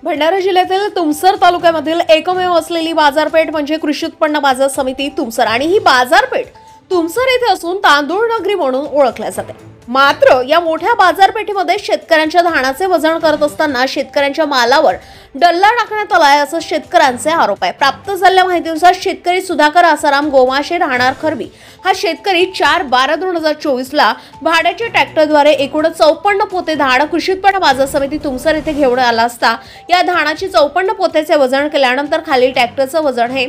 भंडारा जिल्ह्यातील तुमसर तालुक्यामधील एकमेव असलेली बाजारपेठ म्हणजे कृषी उत्पन्न बाजार समिती तुमसर आणि ही बाजारपेठ तुमसर येथे असून तांदूळ नगरी म्हणून ओळखल्या जाते। मात्र या मोठ्या बाजारपेठेमध्ये शेतकऱ्यांच्या धानाचे वजन करत असताना शेतकऱ्यांच्या मालावर डल्ला टाकण्यात आलाय असं शेतकऱ्यांचे आरोप आहे। प्राप्त झालेल्या माहितीनुसार शेतकरी सुधाकर आसाराम गोमाशे राहणार खरबी हा शेतकरी 4/12/2024 ला भाड्याच्या ट्रॅक्टरद्वारे एकूण 54 पोते धान कृषी उत्पन्न बाजार समिती तुमसर येथे घेऊन आला असता या धानाची 54 पोत्याचे वजन केल्यानंतर खाली ट्रॅक्टरचं वजन हे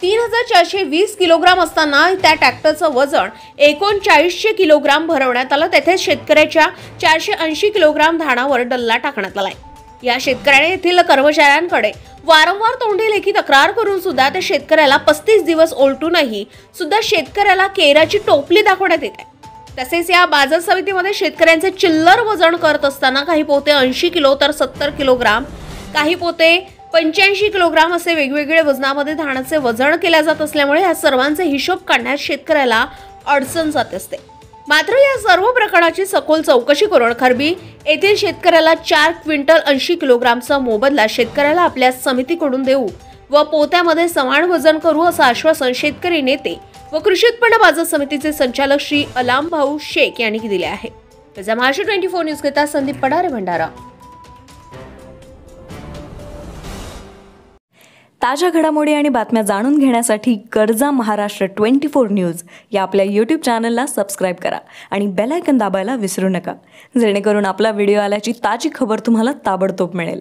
3420 किलोग्राम असताना त्या ट्रॅक्टरचं वजन 3900 किलोग्राम भरवण्यात आलं। तेथे शेतकऱ्याच्या 480 किलोग्राम धानावर डल्ला टाकण्यात आलाय। या शेतकऱ्याने येथील कर्मचाऱ्यांकडे वारंवार तोंडी लेखी तक्रार करून सुद्धा त्या शेतकऱ्याला 35 दिवस ओलटूनही सुद्धा शेतकऱ्याला केराची टोपली दाखवण्यात येत आहे। तसेच या बाजार समितीमध्ये शेतकऱ्यांचे चिल्लर वजन करत असताना काही पोते 80 किलो तर 70 किलोग्राम, काही पोते 85 किलोग्राम असे वेगवेगळे वजनामध्ये धानाचे वजन केले जात असल्यामुळे या सर्वांचे हिशोब काढण्यात शेतकऱ्याला अडचण जात असते। मात्र या सर्व प्रकरणाची सखोल चौकशी करून खरबी येथील शेतकऱ्याला 4 क्विंटल 80 किलोग्रामचा मोबदला शेतकऱ्याला आपल्या समितीकडून देऊ व पोत्यामध्ये समान वजन करू असं आश्वासन शेतकरी नेते व कृषी उत्पन्न बाजार समितीचे संचालक श्री अलाम भाऊ शेख यांनी दिले आहे। त्याचा महाराष्ट्र 24 न्यूज करिता संदीप पडारे, भंडारा। ताज्या घडामोडी आणि बातम्या जाणून घेण्यासाठी गरजा महाराष्ट्र 24 न्यूज या आपल्या YouTube चॅनलला सबस्क्राइब करा आणि बेल आयकॉन दाबायला विसरू नका, जेणेकरून आपला व्हिडिओ आल्याची ताजी खबर तुम्हाला ताबडतोब मिळेल।